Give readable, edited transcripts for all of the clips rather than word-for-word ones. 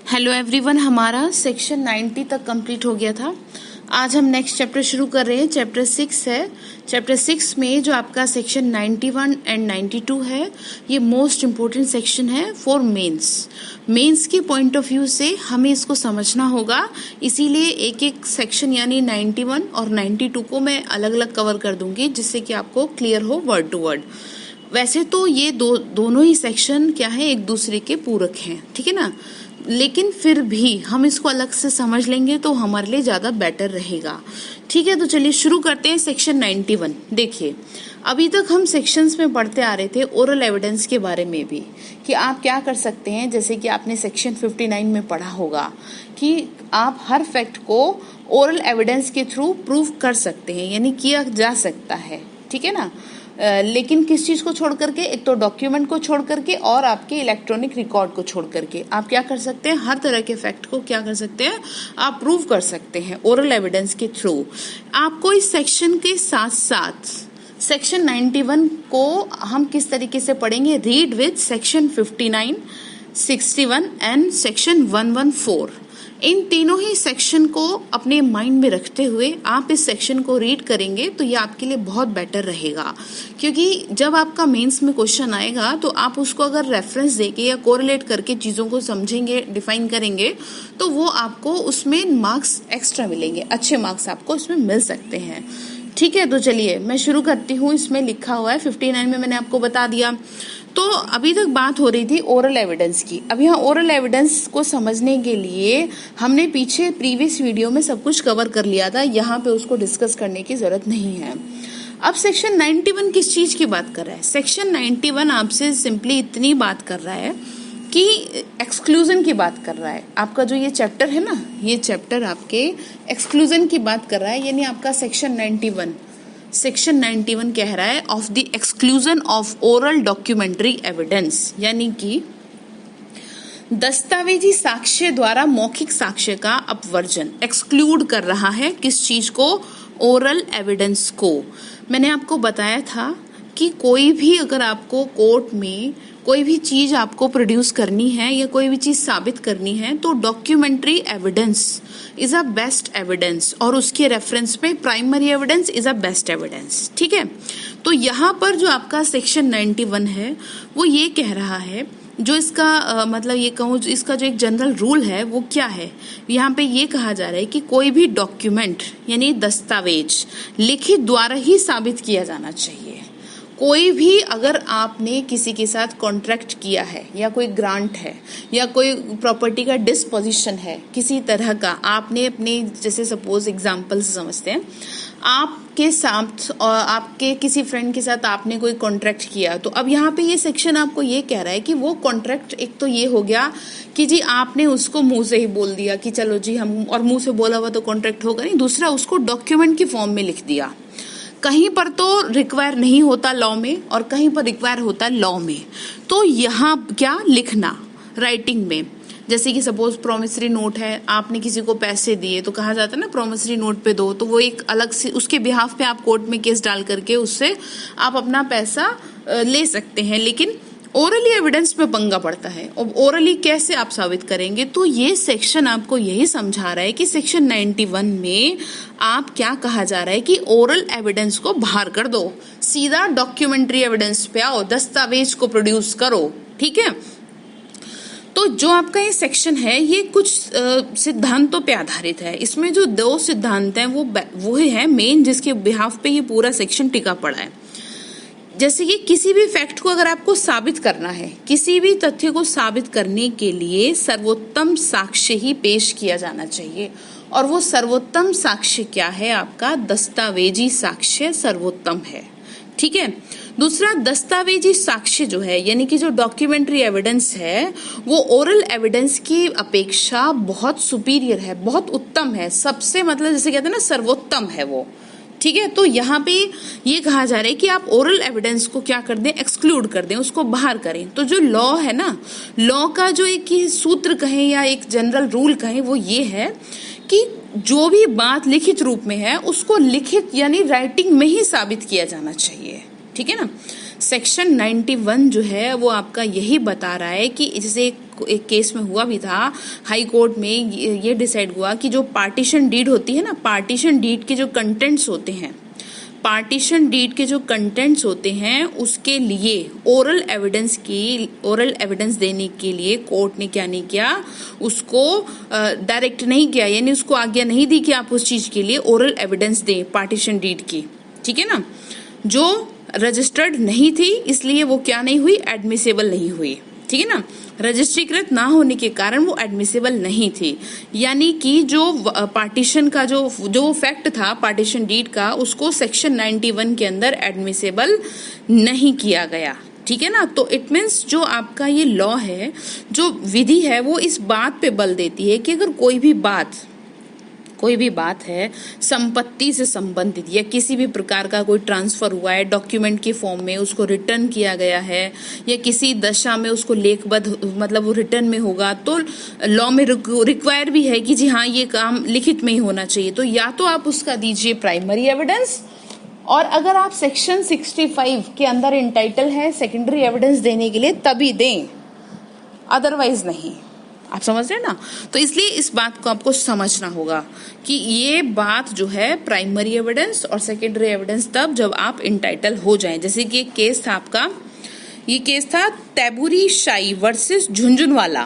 Hello everyone, हमारा section 90 तक complete हो गया था। आज हम नेक्स्ट चैप्टर शुरू कर रहे हैं। चैप्टर 6 है। चैप्टर 6 में जो आपका सेक्शन 91 एंड 92 है, ये मोस्ट इम्पोर्टेंट सेक्शन है फॉर मेंस के पॉइंट ऑफ व्यू से हमें इसको समझना होगा। इसीलिए एक एक सेक्शन यानी 91 और 92 को मैं अलग अलग कवर कर दूंगी, जिससे कि आपको क्लियर हो वर्ड टू वर्ड। वैसे तो ये दोनों ही सेक्शन क्या है, एक दूसरे के पूरक हैं, ठीक है ना, लेकिन फिर भी हम इसको अलग से समझ लेंगे तो हमारे लिए ज़्यादा बेटर रहेगा। ठीक है, तो चलिए शुरू करते हैं सेक्शन 91। देखिए, अभी तक हम सेक्शंस में पढ़ते आ रहे थे ओरल एविडेंस के बारे में भी, कि आप क्या कर सकते हैं। जैसे कि आपने सेक्शन 59 में पढ़ा होगा कि आप हर फैक्ट को ओरल एविडेंस के थ्रू प्रूव कर सकते हैं, यानी किया जा सकता है, ठीक है ना। लेकिन किस चीज को छोड़ करके, एक तो डॉक्यूमेंट को छोड़ करके और आपके इलेक्ट्रॉनिक रिकॉर्ड को छोड़ करके आप क्या कर सकते हैं, हर तरह के फैक्ट को क्या कर सकते हैं, आप प्रूव कर सकते हैं ओरल एविडेंस के थ्रू। आपको इस सेक्शन के साथ साथ सेक्शन 91 को हम किस तरीके से पढ़ेंगे, read with section 59, 61 and section 114। इन तीनों ही सेक्शन को अपने माइंड में रखते हुए आप इस सेक्शन को रीड करेंगे तो ये आपके लिए बहुत बेटर रहेगा। क्योंकि जब आपका मेंस में क्वेश्चन आएगा तो आप उसको अगर रेफरेंस देके या कोरिलेट करके चीज़ों को समझेंगे, डिफाइन करेंगे, तो वो आपको उसमें मार्क्स एक्स्ट्रा मिलेंगे, अच्छे मार्क्स आपको इसमें मिल सकते हैं। ठीक है, तो चलिए मैं शुरू करती हूँ। इसमें लिखा हुआ है 59 में, मैंने आपको बता दिया। तो अभी तक बात हो रही थी ओरल एविडेंस की। अब यहाँ ओरल एविडेंस को समझने के लिए हमने पीछे प्रीवियस वीडियो में सब कुछ कवर कर लिया था, यहाँ पे उसको डिस्कस करने की जरूरत नहीं है। अब सेक्शन 91 किस चीज की बात कर रहा है? सेक्शन 91 आपसे सिंपली इतनी बात कर रहा है कि एक्सक्लूजन की बात कर रहा है। आपका जो ये चैप्टर है ना, ये चैप्टर आपके एक्सक्लूजन की बात कर रहा है, यानी आपका सेक्शन 91 कह रहा है of the exclusion of oral documentary evidence, यानी कि दस्तावेजी साक्ष्य द्वारा मौखिक साक्ष्य का अपवर्जन एक्सक्लूड कर रहा है। किस चीज को? ओरल एविडेंस को। मैंने आपको बताया था कि कोई भी अगर आपको कोर्ट में कोई भी चीज आपको प्रोड्यूस करनी है या कोई भी चीज साबित करनी है तो documentary evidence is a best evidence, और उसके रेफरेंस में primary evidence is a best evidence. ठीक है, तो यहाँ पर जो आपका सेक्शन 91 है वो ये कह रहा है, जो इसका मतलब ये कहूँ, इसका जो एक जनरल रूल है वो क्या है, यहाँ पे ये कहा जा रहा है कि कोई भी डॉक्यूमेंट यानी दस्तावेज लिखित द्वारा ही साबित किया जाना चाहिए। कोई भी अगर आपने किसी के साथ कॉन्ट्रैक्ट किया है या कोई ग्रांट है या कोई प्रॉपर्टी का डिस्पोजिशन है किसी तरह का, आपने अपने, जैसे सपोज एग्जांपल से समझते हैं, आपके साथ और आपके किसी फ्रेंड के साथ आपने कोई कॉन्ट्रैक्ट किया, तो अब यहाँ पे ये सेक्शन आपको ये कह रहा है कि वो कॉन्ट्रैक्ट, एक तो ये हो गया कि जी आपने उसको मुंह से ही बोल दिया कि चलो जी हम, और मुंह से बोला हुआ तो कॉन्ट्रैक्ट होगा नहीं। दूसरा, उसको डॉक्यूमेंट की फॉर्म में लिख दिया। कहीं पर तो रिक्वायर नहीं होता लॉ में और कहीं पर रिक्वायर होता लॉ में। तो यहाँ क्या लिखना, राइटिंग में, जैसे कि सपोज प्रोमिसरी नोट है, आपने किसी को पैसे दिए तो कहा जाता है ना प्रोमिसरी नोट पे दो, तो वो एक अलग से उसके बिहाफ पे आप कोर्ट में केस डाल करके उससे आप अपना पैसा ले सकते हैं। लेकिन ओरली एविडेंस पे पंगा पड़ता है, और ओरली कैसे आप साबित करेंगे? तो ये सेक्शन आपको यही समझा रहा है कि सेक्शन 91 में आप क्या कहा जा रहा है कि ओरल एविडेंस को बाहर कर दो, सीधा डॉक्यूमेंट्री एविडेंस पे आओ, दस्तावेज को प्रोड्यूस करो। ठीक है, तो जो आपका ये सेक्शन है ये कुछ सिद्धांतों पे आधारित है। इसमें जो दो सिद्धांत हैं वो है मेन, जिसके बिहाफ पे ये पूरा सेक्शन टिका पड़ा है। जैसे कि किसी भी फैक्ट को अगर आपको साबित करना है, किसी भी तथ्य को साबित करने के लिए सर्वोत्तम साक्ष्य ही पेश किया जाना चाहिए, और वो सर्वोत्तम साक्ष्य क्या है? आपका दस्तावेजी साक्ष्य सर्वोत्तम है। ठीक है, दूसरा, दस्तावेजी साक्ष्य जो है यानी कि जो डॉक्यूमेंट्री एविडेंस है वो ओरल एविडेंस की अपेक्षा बहुत सुपीरियर है, बहुत उत्तम है, सबसे मतलब जैसे कहते हैं ना सर्वोत्तम है वो। ठीक है, तो यहाँ पे ये कहा जा रहा है कि आप ओरल एविडेंस को क्या कर दें, एक्सक्लूड कर दें, उसको बाहर करें। तो जो लॉ है ना, लॉ का जो एक सूत्र कहें या एक जनरल रूल कहें वो ये है कि जो भी बात लिखित रूप में है उसको लिखित यानी राइटिंग में ही साबित किया जाना चाहिए। ठीक है ना, सेक्शन 91 जो है वो आपका यही बता रहा है कि जैसे एक केस में हुआ भी था, हाई कोर्ट में ये डिसाइड हुआ कि जो पार्टीशन डीड होती है ना, पार्टीशन डीड के जो कंटेंट्स होते हैं, पार्टीशन डीड के जो कंटेंट्स होते हैं उसके लिए ओरल एविडेंस देने के लिए कोर्ट ने क्या नहीं किया, उसको डायरेक्ट नहीं किया, यानी उसको आज्ञा नहीं दी कि आप उस चीज के लिए ओरल एविडेंस दें पार्टीशन डीड की, ठीक है ना। जो रजिस्टर्ड नहीं थी इसलिए वो क्या नहीं हुई, एडमिसेबल नहीं हुई, ठीक है ना। रजिस्ट्रीकृत ना होने के कारण वो एडमिसेबल नहीं थी, यानी कि जो पार्टीशन का जो फैक्ट था पार्टीशन डीड का, उसको सेक्शन 91 के अंदर एडमिसेबल नहीं किया गया, ठीक है ना। तो इट मीन्स जो आपका ये लॉ है, जो विधि है, वो इस बात पे बल देती है कि अगर कोई भी बात है संपत्ति से संबंधित या किसी भी प्रकार का कोई ट्रांसफर हुआ है डॉक्यूमेंट के फॉर्म में, उसको रिटर्न किया गया है या किसी दशा में उसको लेखबद्ध मतलब वो रिटर्न में होगा, तो लॉ में रिक्वायर भी है कि जी हाँ ये काम लिखित में ही होना चाहिए। तो या तो आप उसका दीजिए प्राइमरी एविडेंस, और अगर आप सेक्शन 65 के अंदर इंटाइटल है सेकेंडरी एविडेंस देने के लिए तभी दें, अदरवाइज नहीं। आप समझ रहे हैं ना। तो इसलिए इस बात को आपको समझना होगा कि ये बात जो है प्राइमरी एविडेंस और सेकेंडरी एविडेंस तब जब आप इंटाइटल हो जाएं। जैसे कि एक केस था आपका, ये केस था तैबूरी शाही वर्सेस झुंझुनवाला।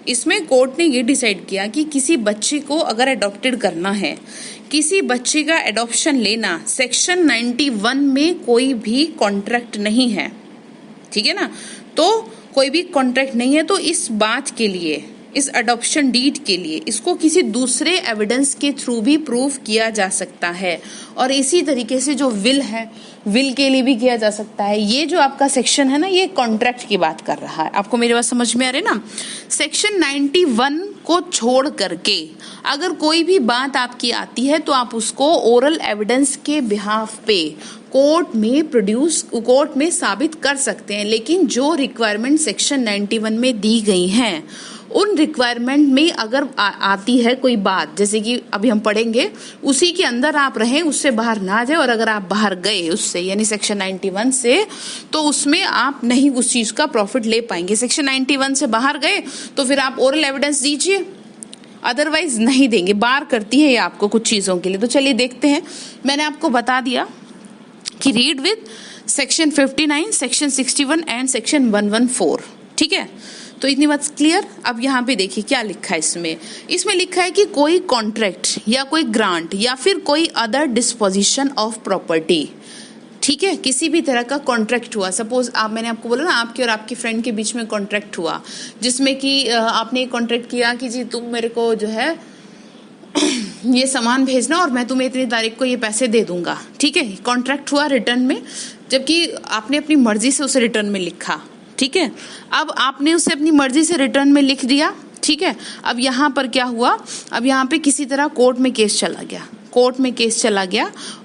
इसमें कोर्ट ने ये डिसाइड किया कि किसी बच्चे को अगर अडॉप्टेड करना है, किसी बच्चे का एडॉप्शन लेना, सेक्शन 91 में कोई भी कॉन्ट्रैक्ट नहीं है, ठीक है ना। तो कोई भी कॉन्ट्रैक्ट नहीं है, तो इस बात के लिए, इस अडॉप्शन डीड के लिए इसको किसी दूसरे एविडेंस के थ्रू भी प्रूव किया जा सकता है। और इसी तरीके से जो विल है, विल के लिए भी किया जा सकता है। ये जो आपका सेक्शन है ना, ये कॉन्ट्रैक्ट की बात कर रहा है। आपको मेरी बात समझ में आ रही है ना। सेक्शन 91 को छोड़ करके अगर कोई भी बात आपकी आती है तो आप उसको ओरल एविडेंस के बिहाफ पे कोर्ट में साबित कर सकते हैं। लेकिन जो रिक्वायरमेंट सेक्शन 91 में दी गई हैं, उन रिक्वायरमेंट में अगर आती है कोई बात, जैसे कि अभी हम पढ़ेंगे, उसी के अंदर आप रहें, उससे बाहर ना जाए। और अगर आप बाहर गए उससे, यानी सेक्शन 91 से, तो उसमें आप नहीं उस चीज का प्रॉफिट ले पाएंगे। सेक्शन 91 से बाहर गए तो फिर आप ओरल एविडेंस दीजिए, अदरवाइज नहीं देंगे। बार करती है ये आपको कुछ चीजों के लिए। तो चलिए देखते हैं। मैंने आपको बता दिया कि read with section 59, section 61 and section 114, ठीक है। तो इतनी बात क्लियर। अब यहाँ पे देखिए क्या लिखा है इसमें लिखा है कि कोई कॉन्ट्रैक्ट या कोई ग्रांट या फिर कोई अदर डिस्पोजिशन ऑफ प्रॉपर्टी, ठीक है, किसी भी तरह का कॉन्ट्रैक्ट हुआ। सपोज मैंने आपको बोला ना, आपके और आपके फ्रेंड के बीच में कॉन्ट्रैक्ट हुआ, जिसमें कि आपने कॉन्ट्रैक्ट किया कि जी तुम मेरे को जो है ये सामान भेजना और मैं तुम्हें इतनी तारीख को ये पैसे दे दूंगा, ठीक है। कॉन्ट्रैक्ट हुआ रिटर्न में, जबकि आपने अपनी मर्जी से उसे रिटर्न में लिखा, ठीक है। अब आपने उसे अपनी मर्जी से रिटर्न में लिख दिया, ठीक है। अब यहाँ पर क्या हुआ, अब यहाँ पे किसी तरह कोर्ट में केस चला गया,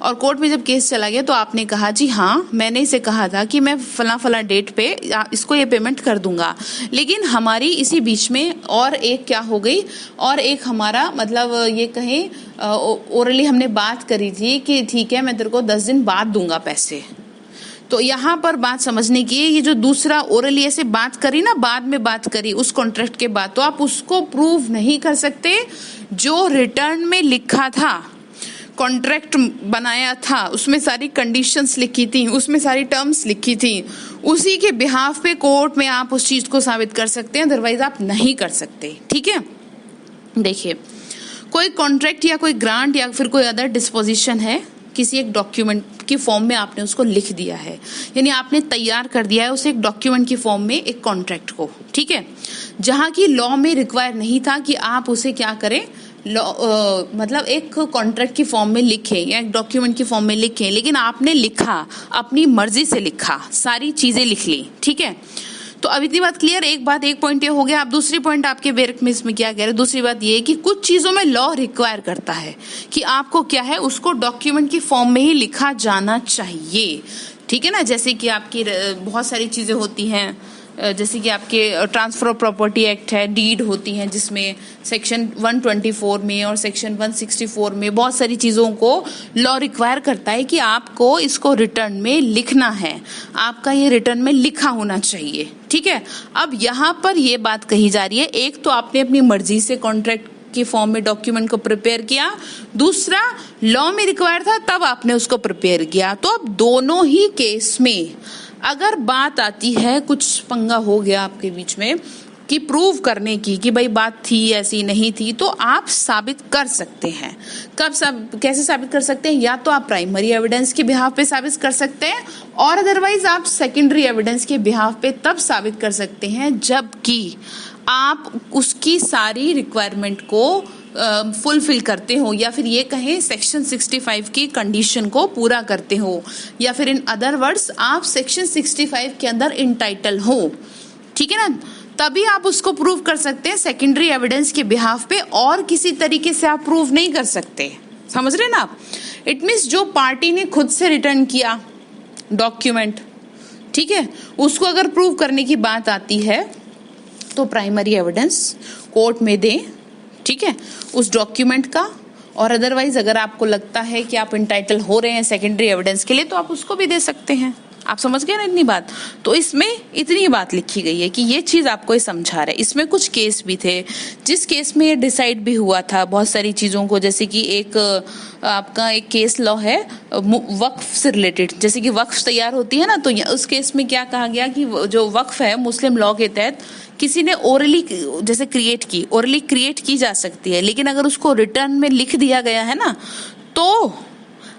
और कोर्ट में जब केस चला गया तो आपने कहा जी हाँ, मैंने इसे कहा था कि मैं फला डेट पे इसको ये पेमेंट कर दूंगा। लेकिन हमारी इसी बीच में और एक क्या हो गई, और एक हमारा मतलब ये कहें ओरली हमने बात करी थी कि ठीक है मैं तेरे को 10 दिन बाद दूंगा पैसे। तो यहाँ पर बात समझने की, ये जो दूसरा ओरली ऐसे बात करी ना, बाद में बात करी उस कॉन्ट्रैक्ट के बाद, तो आप उसको प्रूव नहीं कर सकते। जो रिटर्न में लिखा था, कॉन्ट्रैक्ट बनाया था, उसमें सारी कंडीशंस लिखी थी, उसमें सारी टर्म्स लिखी थी, उसी के बिहाफ पे कोर्ट में आप उस चीज को साबित कर सकते हैं, अदरवाइज आप नहीं कर सकते, ठीक है। देखिए, कोई कॉन्ट्रैक्ट या कोई ग्रांट या फिर कोई अदर डिस्पोजिशन है, किसी एक डॉक्यूमेंट की फॉर्म में आपने उसको लिख दिया है, यानी आपने तैयार कर दिया है उसे एक डॉक्यूमेंट की फॉर्म में, एक कॉन्ट्रैक्ट को, ठीक है। जहां की लॉ में रिक्वायर नहीं था कि आप उसे क्या करें, मतलब एक कॉन्ट्रैक्ट की फॉर्म में लिखें या एक डॉक्यूमेंट की फॉर्म में लिखें, लेकिन आपने लिखा, अपनी मर्जी से लिखा, सारी चीजें लिख ली, ठीक है। तो अब इतनी बात क्लियर। एक पॉइंट ये हो गया। अब दूसरी पॉइंट आपके बेरक में इसमें क्या कह रहे हैं, दूसरी बात ये है कि कुछ चीजों में लॉ रिक्वायर करता है कि आपको क्या है, उसको डॉक्यूमेंट की फॉर्म में ही लिखा जाना चाहिए, ठीक है ना। जैसे कि आपकी बहुत सारी चीजें होती हैं, जैसे कि आपके ट्रांसफर ऑफ प्रॉपर्टी एक्ट है, डीड होती हैं जिसमें सेक्शन 124 में और सेक्शन 164 में बहुत सारी चीज़ों को लॉ रिक्वायर करता है कि आपको इसको रिटर्न में लिखना है, आपका ये रिटर्न में लिखा होना चाहिए। ठीक है, अब यहाँ पर ये बात कही जा रही है, एक तो आपने अपनी मर्जी से कॉन्ट्रैक्ट के फॉर्म में डॉक्यूमेंट को प्रिपेयर किया, दूसरा लॉ में रिक्वायर था तब आपने उसको प्रिपेयर किया। तो अब दोनों ही केस में अगर बात आती है, कुछ पंगा हो गया आपके बीच में कि प्रूव करने की कि भाई बात थी ऐसी नहीं थी, तो आप साबित कर सकते हैं। कैसे साबित कर सकते हैं? या तो आप प्राइमरी एविडेंस के बिहाफ पे साबित कर सकते हैं और अदरवाइज आप सेकेंडरी एविडेंस के बिहाफ पे तब साबित कर सकते हैं जबकि आप उसकी सारी रिक्वायरमेंट को फुलफिल करते हो, या फिर ये कहें सेक्शन 65 की कंडीशन को पूरा करते हो, या फिर इन अदर वर्ड्स आप सेक्शन 65 के अंदर इंटाइटल हो। ठीक है ना, तभी आप उसको प्रूव कर सकते हैं सेकेंडरी एविडेंस के बिहाफ पे, और किसी तरीके से आप प्रूव नहीं कर सकते। समझ रहे ना आप? इट मीन्स जो पार्टी ने खुद से रिटर्न किया डॉक्यूमेंट, ठीक है, उसको अगर प्रूव करने की बात आती है तो प्राइमरी एविडेंस कोर्ट में दें, ठीक है, उस डॉक्यूमेंट का। और अदरवाइज अगर आपको लगता है कि आप इंटाइटल हो रहे हैं सेकेंडरी एविडेंस के लिए तो आप उसको भी दे सकते हैं। आप समझ गए ना इतनी बात? तो इसमें इतनी बात लिखी गई है कि ये चीज आपको ये समझा रहा है। इसमें कुछ केस भी थे जिस केस में ये डिसाइड भी हुआ था बहुत सारी चीजों को, जैसे कि एक आपका एक केस लॉ है वक्फ से रिलेटेड, जैसे कि वक्फ तैयार होती है ना, तो उस केस में क्या कहा गया कि जो वक्फ है मुस्लिम लॉ के तहत किसी ने ओरली जैसे ओरली क्रिएट की जा सकती है, लेकिन अगर उसको रिटर्न में लिख दिया गया है ना, तो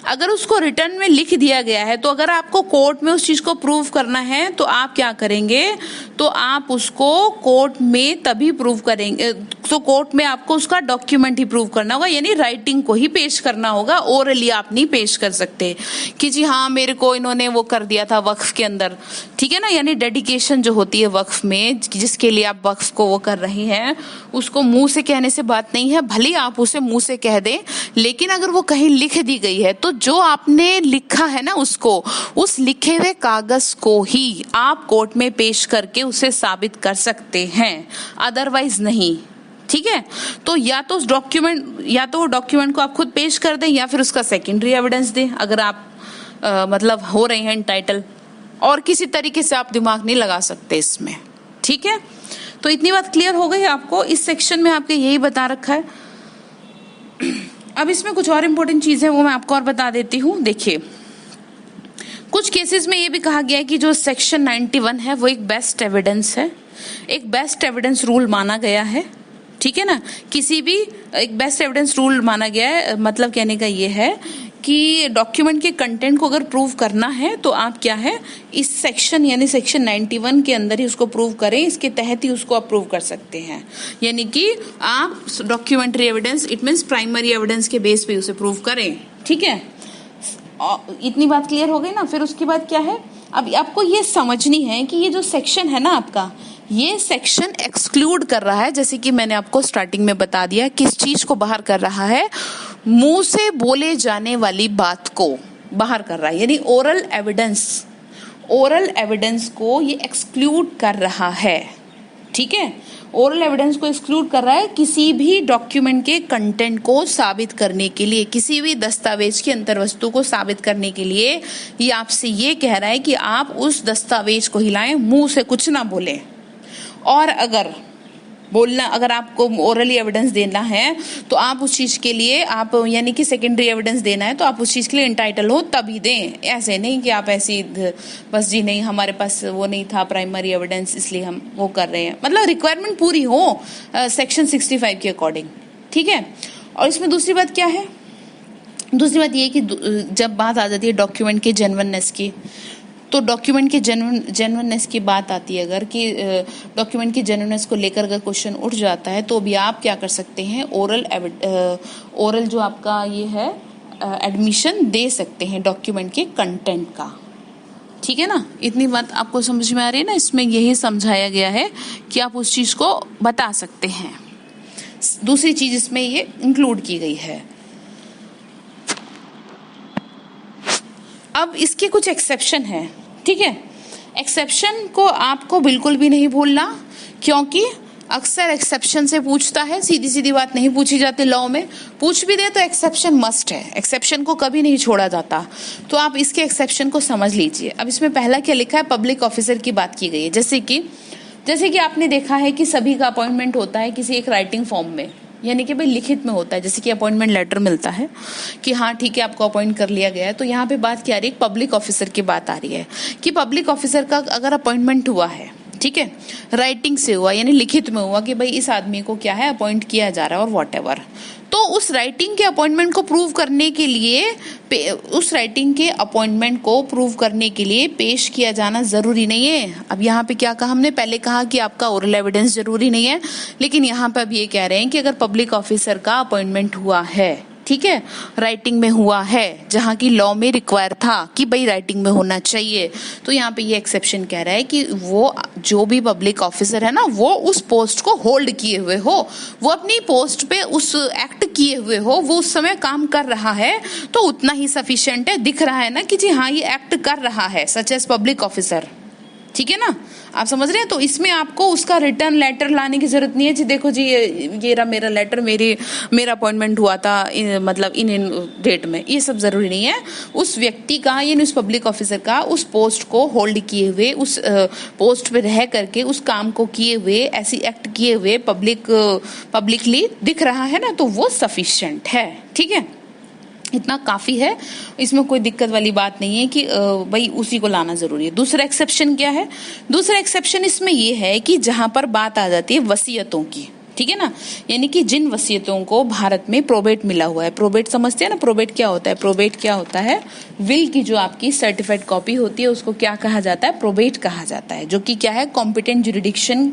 अगर उसको रिटर्न में लिख दिया गया है तो अगर आपको कोर्ट में उस चीज को प्रूव करना है तो आप क्या करेंगे, तो आप उसको कोर्ट में तभी प्रूव करेंगे, तो कोर्ट में आपको उसका डॉक्यूमेंट ही प्रूव करना होगा, यानी राइटिंग को ही पेश करना होगा, ओरली आप नहीं पेश कर सकते कि जी हाँ मेरे को इन्होंने वो कर दिया था वक्फ के अंदर। ठीक है ना, यानी डेडिकेशन जो होती है वक्फ में, जिसके लिए आप वक्फ को वो कर रहे हैं, उसको मुंह से कहने से बात नहीं है, भले आप उसे मुंह से कह दें, लेकिन अगर वो कहीं लिख दी गई है तो जो आपने लिखा है ना उसको, उस लिखे हुए कागज को ही आप कोर्ट में पेश करके उसे साबित कर सकते हैं, अदरवाइज नहीं। ठीक है, तो या तो उस डॉक्यूमेंट को आप खुद पेश कर दें या फिर उसका सेकेंडरी एविडेंस दें अगर आप मतलब हो रहे हैं टाइटल, और किसी तरीके से आप दिमाग नहीं लगा सकते इसमें। ठीक है, तो इतनी बात क्लियर हो गई आपको? इस सेक्शन में आपके यही बता रखा है। अब इसमें कुछ और इम्पोर्टेंट चीज है वो मैं आपको और बता देती हूँ। देखिए, कुछ केसेस में ये भी कहा गया है कि जो सेक्शन 91 है वो एक बेस्ट एविडेंस है, एक बेस्ट एविडेंस रूल माना गया है। ठीक है ना, किसी भी एक बेस्ट एविडेंस रूल माना गया है, मतलब कहने का ये है कि डॉक्यूमेंट के कंटेंट को अगर प्रूव करना है तो आप क्या है, इस सेक्शन यानी सेक्शन 91 के अंदर ही उसको प्रूव करें, इसके तहत ही उसको आप प्रूव कर सकते हैं। यानी कि आप documentary evidence, it means primary evidence के बेस पे उसे प्रूव करें। ठीक है, इतनी बात क्लियर हो गई ना? फिर उसके बाद क्या है, अब आपको ये समझनी है कि ये जो सेक्शन है ना आपका, ये सेक्शन एक्सक्लूड कर रहा है, जैसे कि मैंने आपको स्टार्टिंग में बता दिया, किस चीज को बाहर कर रहा है, मुंह से बोले जाने वाली बात को बाहर कर रहा है, यानी ओरल एविडेंस को ये एक्सक्लूड कर रहा है। ठीक है, ओरल एविडेंस को एक्सक्लूड कर रहा है किसी भी डॉक्यूमेंट के कंटेंट को साबित करने के लिए, किसी भी दस्तावेज की अंतर्वस्तु को साबित करने के लिए ये आपसे ये कह रहा है कि आप उस दस्तावेज को हिलाएं, मुंह से कुछ ना बोलें। और अगर आपको ओरली एविडेंस देना है तो आप उस चीज के लिए आप यानी कि सेकेंडरी एविडेंस देना है तो आप उस चीज के लिए इंटाइटल हो तभी दें। ऐसे नहीं कि आप ऐसी बस जी नहीं हमारे पास वो नहीं था प्राइमरी एविडेंस इसलिए हम वो कर रहे हैं, मतलब रिक्वायरमेंट पूरी हो सेक्शन 65 के अकॉर्डिंग। ठीक है, और इसमें दूसरी बात क्या है, दूसरी बात ये कि जब बात आ जाती है डॉक्यूमेंट के जेन्युइननेस की, तो डॉक्यूमेंट के जेन्युइननेस की बात आती है अगर कि डॉक्यूमेंट की जेन्युइननेस को लेकर अगर क्वेश्चन उठ जाता है तो भी आप क्या कर सकते हैं, ओरल जो आपका ये है एडमिशन दे सकते हैं डॉक्यूमेंट के कंटेंट का। ठीक है ना, इतनी बात आपको समझ में आ रही है ना? इसमें यही समझाया गया है कि आप उस चीज को बता सकते हैं। दूसरी चीज इसमें ये इंक्लूड की गई है। अब इसके कुछ एक्सेप्शन है। ठीक है, एक्सेप्शन को आपको बिल्कुल भी नहीं भूलना, क्योंकि अक्सर एक्सेप्शन से पूछता है, सीधी सीधी बात नहीं पूछी जाती लॉ में। पूछ भी दे तो एक्सेप्शन मस्ट है, एक्सेप्शन को कभी नहीं छोड़ा जाता। तो आप इसके एक्सेप्शन को समझ लीजिए। अब इसमें पहला क्या लिखा है, पब्लिक ऑफिसर की बात की गई है। जैसे कि आपने देखा है कि सभी का अपॉइंटमेंट होता है किसी एक राइटिंग फॉर्म में, यानी कि भाई लिखित में होता है, जैसे कि अपॉइंटमेंट लेटर मिलता है कि हाँ ठीक है आपको अपॉइंट कर लिया गया है। तो यहाँ पे बात क्या आ रही है, पब्लिक ऑफिसर की बात आ रही है कि पब्लिक ऑफिसर का अगर अपॉइंटमेंट हुआ है, ठीक है, राइटिंग से हुआ यानी लिखित में हुआ कि भाई इस आदमी को क्या है अपॉइंट किया जा रहा है और व्हाटएवर, तो उस राइटिंग के अपॉइंटमेंट को प्रूव करने के लिए पेश किया जाना जरूरी नहीं है। अब यहाँ पे क्या कहा हमने, पहले कहा कि आपका ओरल एविडेंस जरूरी नहीं है, लेकिन यहाँ पे अब ये कह रहे हैं कि अगर पब्लिक ऑफिसर का अपॉइंटमेंट हुआ है, ठीक है, राइटिंग में हुआ है, जहां की लॉ में रिक्वायर था कि भाई राइटिंग में होना चाहिए, तो यहाँ पे ये एक्सेप्शन कह रहा है कि वो जो भी पब्लिक ऑफिसर है ना, वो उस पोस्ट को होल्ड किए हुए हो, वो अपनी पोस्ट पे उस एक्ट किए हुए हो, वो उस समय काम कर रहा है, तो उतना ही सफिशिएंट है। दिख रहा है ना कि जी हाँ ये एक्ट कर रहा है, सच एज पब्लिक ऑफिसर, ठीक है ना, आप समझ रहे हैं। तो इसमें आपको उसका रिटर्न लेटर लाने की जरूरत नहीं है जी, देखो जी ये रहा मेरा लेटर, मेरा अपॉइंटमेंट हुआ था मतलब इन डेट में, ये सब जरूरी नहीं है। उस व्यक्ति का यानी उस पब्लिक ऑफिसर का उस पोस्ट को होल्ड किए हुए, उस पोस्ट पे रह करके उस काम को किए हुए, ऐसी एक्ट किए हुए पब्लिकली दिख रहा है ना, तो वो सफिशिएंट है, ठीक है, इतना काफी है। इसमें कोई दिक्कत वाली बात नहीं है कि भाई उसी को लाना जरूरी है। दूसरा एक्सेप्शन क्या है, दूसरा एक्सेप्शन इसमें ये है कि जहां पर बात आ जाती है वसीयतों की, ठीक है ना, यानी कि जिन वसीयतों को भारत में प्रोबेट मिला हुआ है, प्रोबेट समझते हैं ना, प्रोबेट क्या होता है, प्रोबेट क्या होता है, विल की जो आपकी सर्टिफाइड कॉपी होती है उसको क्या कहा जाता है, प्रोबेट कहा जाता है, जो कि क्या है, कॉम्पिटेंट जुरिडिक्शन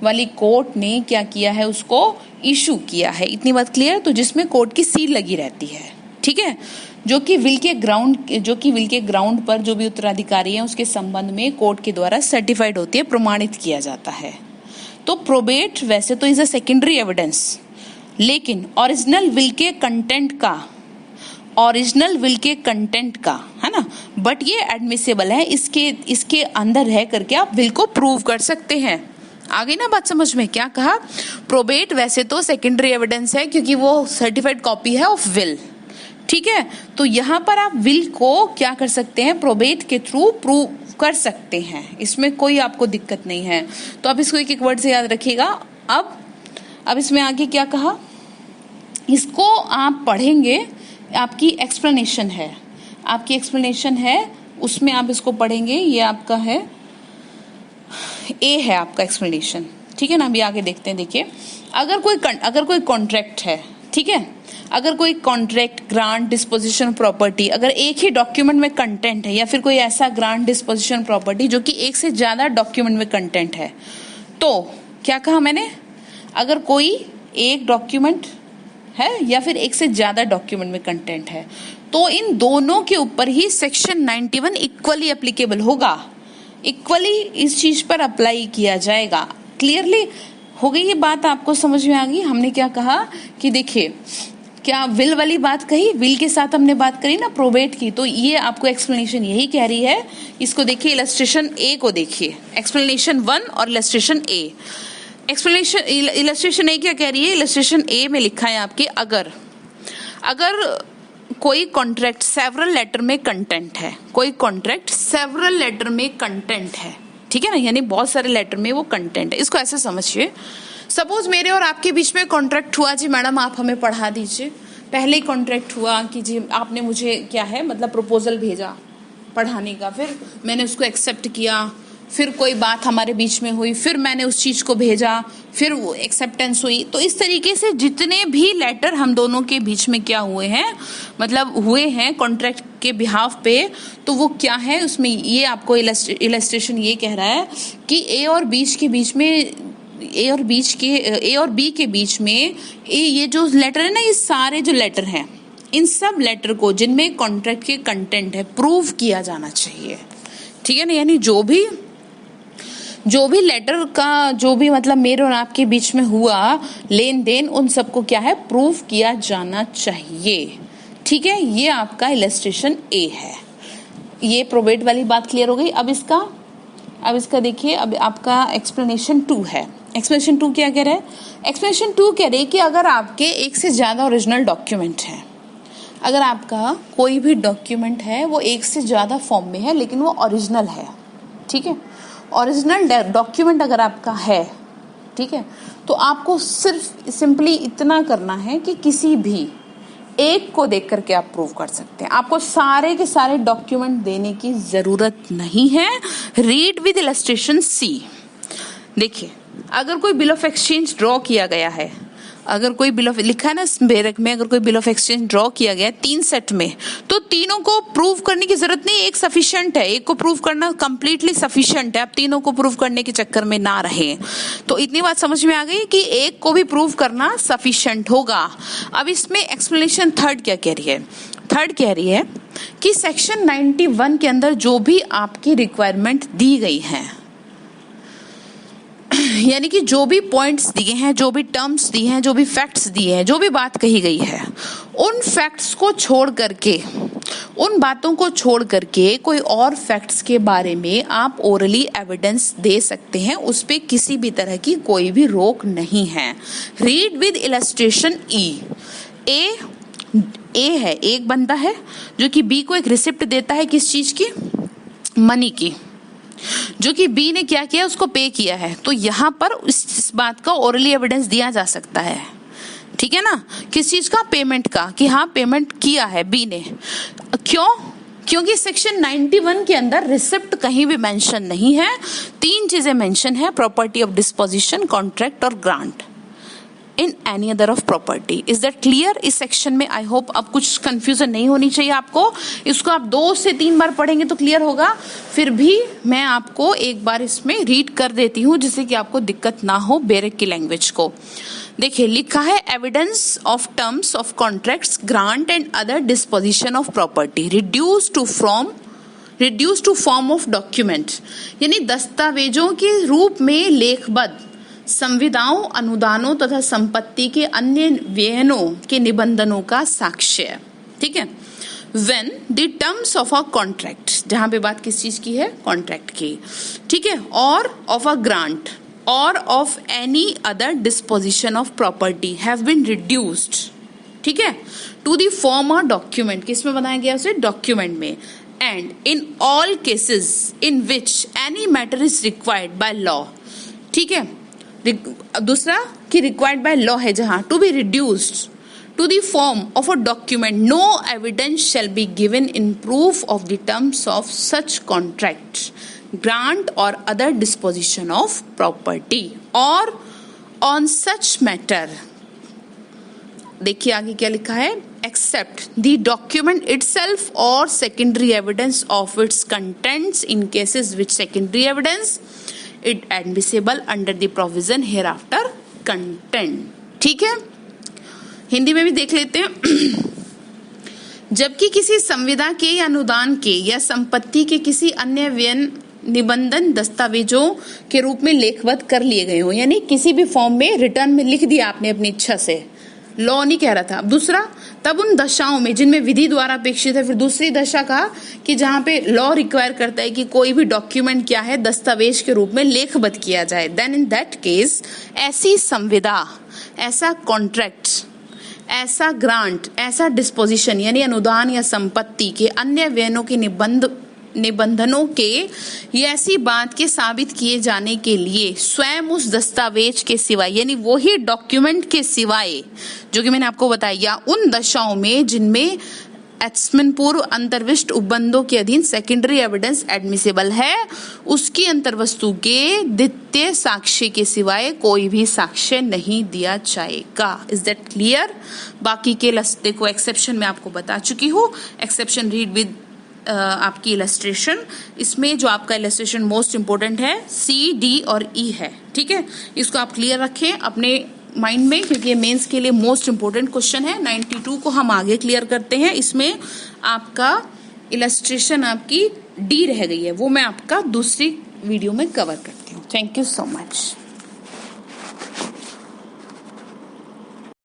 वाली कोर्ट ने क्या किया है, उसको इशू किया है। इतनी बात क्लियर, तो जिसमें कोर्ट की सील लगी रहती है, ठीक है, जो कि विल के ग्राउंड पर जो भी उत्तराधिकारी है उसके संबंध में कोर्ट के द्वारा सर्टिफाइड होती है, प्रमाणित किया जाता है। तो प्रोबेट वैसे तो इज अ सेकेंडरी एविडेंस, लेकिन ओरिजिनल विल के कंटेंट का है ना, बट ये एडमिसेबल है, इसके अंदर रह करके आप विल को प्रूव कर सकते हैं। आ गई ना बात समझ में, क्या कहा, प्रोबेट वैसे तो सेकेंडरी एविडेंस है क्योंकि वो सर्टिफाइड कॉपी है ऑफ विल, ठीक है, तो यहां पर आप विल को क्या कर सकते हैं, प्रोबेट के थ्रू प्रूव कर सकते हैं, इसमें कोई आपको दिक्कत नहीं है। तो आप इसको एक एक वर्ड से याद रखिएगा। अब इसमें आगे क्या कहा, इसको आप पढ़ेंगे, आपकी एक्सप्लेनेशन है, उसमें आप इसको पढ़ेंगे, ये आपका है ए है आपका एक्सप्लेनेशन, ठीक है ना। अभी आगे देखते हैं, देखिए अगर कोई कॉन्ट्रैक्ट है, ठीक है, अगर कोई कॉन्ट्रैक्ट, ग्रांट, डिस्पोजिशन प्रॉपर्टी, अगर एक ही डॉक्यूमेंट में कंटेंट है, या फिर कोई ऐसा ग्रांट, डिस्पोजिशन प्रॉपर्टी जो कि एक से ज्यादा डॉक्यूमेंट में कंटेंट है, तो क्या कहा मैंने, अगर कोई एक डॉक्यूमेंट है या फिर एक से ज्यादा डॉक्यूमेंट में कंटेंट है, तो इन दोनों के ऊपर ही सेक्शन 91 इक्वली एप्लीकेबल होगा, इक्वली इस चीज पर अप्लाई किया जाएगा। क्लियरली हो गई ये बात, आपको समझ में आ गई। हमने क्या कहा कि देखिए, क्या विल वाली बात कही, विल के साथ हमने बात करी ना प्रोबेट की, तो ये आपको एक्सप्लेनेशन यही कह रही है। इसको देखिए, इलस्ट्रेशन ए को देखिए, एक्सप्लेनेशन 1 और इलस्ट्रेशन ए। इलस्ट्रेशन ए क्या कह रही है, इलस्ट्रेशन ए में लिखा है आपके, अगर कोई कॉन्ट्रैक्ट सेवरल लेटर में कंटेंट है, कोई कॉन्ट्रैक्ट सेवरल लेटर में कंटेंट है, ठीक है ना, यानी बहुत सारे लेटर में वो कंटेंट है। इसको ऐसे समझिए, सपोज मेरे और आपके बीच में कॉन्ट्रैक्ट हुआ, जी मैडम आप हमें पढ़ा दीजिए। पहले ही कॉन्ट्रैक्ट हुआ कि जी आपने मुझे क्या है मतलब प्रपोजल भेजा पढ़ाने का, फिर मैंने उसको एक्सेप्ट किया, फिर कोई बात हमारे बीच में हुई, फिर मैंने उस चीज को भेजा, फिर वो एक्सेप्टेंस हुई। तो इस तरीके से जितने भी लेटर हम दोनों के बीच में क्या हुए हैं, मतलब हुए हैं कॉन्ट्रैक्ट के बिहाफ पे, तो वो क्या है, उसमें ये आपको इलस्ट्रेशन ये कह रहा है कि ए और बी के बीच में ये जो लेटर है ना, ये सारे जो लेटर हैं, इन सब लेटर को जिनमें कॉन्ट्रैक्ट के कंटेंट है प्रूव किया जाना चाहिए, ठीक है ना। यानी जो भी लेटर का जो भी मतलब मेरे और आपके बीच में हुआ लेन देन, उन सबको क्या है, प्रूव किया जाना चाहिए, ठीक है। ये आपका इलस्ट्रेशन ए है। ये प्रोबेट वाली बात क्लियर हो गई। अब अब इसका देखिए, अब आपका एक्सप्लेनेशन 2 है। एक्सप्लेनेशन 2 क्या कह रहा है? एक्सप्लेनेशन 2 कह रहे हैं कि अगर आपके एक से ज़्यादा ओरिजिनल डॉक्यूमेंट हैं, अगर आपका कोई भी डॉक्यूमेंट है वो एक से ज़्यादा फॉर्म में है लेकिन वो ओरिजिनल है, ठीक है, ओरिजिनल डॉक्यूमेंट अगर आपका है, ठीक है, तो आपको सिर्फ सिंपली इतना करना है कि किसी भी एक को देख करके आप प्रूव कर सकते हैं। आपको सारे के सारे डॉक्यूमेंट देने की जरूरत नहीं है। रीड विद इलस्ट्रेशन सी। देखिए, अगर कोई बिल ऑफ एक्सचेंज ड्रॉ किया गया है, अगर कोई बिल ऑफ लिखा है ना बेरक में, अगर कोई बिल ऑफ एक्सचेंज ड्रॉ किया गया है 3 सेट में, तो तीनों को प्रूव करने की जरूरत नहीं, एक सफिशिएंट है, एक को प्रूव करना कंप्लीटली सफिशिएंट है। आप तीनों को प्रूव करने के चक्कर में ना रहे। तो इतनी बात समझ में आ गई कि एक को भी प्रूव करना सफिशिएंट होगा। अब इसमें एक्सप्लेनेशन थर्ड क्या कह रही है? थर्ड कह रही है कि सेक्शन 91 के अंदर जो भी आपकी रिक्वायरमेंट दी गई है, यानी कि जो भी पॉइंट्स दिए हैं, जो भी टर्म्स दिए हैं, जो भी फैक्ट्स दिए हैं, जो भी बात कही गई है, उन फैक्ट्स को छोड़ करके, उन बातों को छोड़ करके कोई और फैक्ट्स के बारे में आप ओरली एविडेंस दे सकते हैं। उस पे किसी भी तरह की कोई भी रोक नहीं है। रीड विद इलस्ट्रेशन ई। ए है, एक बंदा है जो कि बी को एक रिसिप्ट देता है, किस चीज की? मनी की, जो कि बी ने क्या किया, उसको पे किया है। तो यहाँ पर इस बात का ओरली एविडेंस दिया जा सकता है, ठीक है ना, किस चीज का? पेमेंट का, कि हाँ पेमेंट किया है बी ने। क्यों? क्योंकि सेक्शन 91 के अंदर रिसिप्ट कहीं भी मेंशन नहीं है। 3 चीजें मेंशन है, प्रॉपर्टी ऑफ डिस्पोजिशन, कॉन्ट्रैक्ट और grant in any other of property. Is that clear? इस सेक्शन में आई होप अब कुछ कंफ्यूजन नहीं होनी चाहिए आपको। इसको आप 2 से 3 बार पढ़ेंगे तो क्लियर होगा। फिर भी मैं आपको एक बार इसमें रीड कर देती हूँ जिससे कि आपको दिक्कत ना हो बेरेक की लैंग्वेज को। देखिए, लिखा है evidence of terms of contracts, grant and other disposition of property reduce to form of document, यानी दस्तावेजों के रूप में लेखबद्ध संविदाओं, अनुदानों तथा संपत्ति के अन्य व्ययनों के निबंधनों का साक्ष्य, ठीक है। When the terms of a contract, जहां पे बात किस चीज की है? कॉन्ट्रैक्ट की, ठीक है, और of a grant or of any other disposition of property have been reduced, ठीक है, to the form or document, किसमें बनाया गया उसे? डॉक्यूमेंट में। And in all cases in which any matter is required by law, ठीक है, दूसरा कि रिक्वायर्ड बाय लॉ है, जहां to be reduced to the form of a document, no evidence shall be given in proof of the terms of such contract, grant और other disposition of property और on such matter. देखिए आगे क्या लिखा है? Except the document itself और secondary evidence of its contents in cases which secondary evidence it admissible under the provision hereafter content, ठीक है। हिंदी में भी देख लेते हैं। जबकि किसी संविदा के या अनुदान के या संपत्ति के किसी अन्य व्ययन निबंधन दस्तावेजों के रूप में लेखबद्ध कर लिए गए हो, यानी किसी भी फॉर्म में रिटर्न में लिख दिया आपने अपनी इच्छा से, लॉ नहीं कह रहा था। दूसरा, तब उन दशाओं में जिनमें विधि द्वारा अपेक्षित है। फिर दूसरी दशा कहा कि जहां पे लॉ रिक्वायर करता है कि कोई भी डॉक्यूमेंट क्या है, दस्तावेज के रूप में लेखबद्ध किया जाए। देन इन दैट केस ऐसी संविदा, ऐसा कॉन्ट्रैक्ट, ऐसा ग्रांट, ऐसा डिस्पोजिशन यानी अनुदान या संपत्ति के अन्य व्ययनों के निबंधनों के ये ऐसी बात के साबित किए जाने के लिए स्वयं उस दस्तावेज के सिवाय, यानी वही डॉक्यूमेंट के सिवाय जो कि मैंने आपको बताया, उन दशाओं में जिनमें एस्मिन पूर्व अंतर्विष्ट उपबंधों के अधीन सेकेंडरी एविडेंस एडमिसिबल है, उसकी अंतर्वस्तु के द्वितीय साक्ष्य के सिवाय कोई भी साक्ष्य नहीं दिया जाएगा। Is that clear? बाकी के देखो एक्सेप्शन मैं आपको बता चुकी हूँ। एक्सेप्शन रीड विद आपकी इलस्ट्रेशन। इसमें जो आपका इलस्ट्रेशन मोस्ट इंपोर्टेंट है सी, डी और ई है, ठीक है। इसको आप क्लियर रखें अपने माइंड में, क्योंकि ये मेंस के लिए मोस्ट इंपोर्टेंट क्वेश्चन है। 92 को हम आगे क्लियर करते हैं। इसमें आपका इलस्ट्रेशन आपकी डी रह गई है, वो मैं आपका दूसरी वीडियो में कवर करती हूँ। Thank you so much.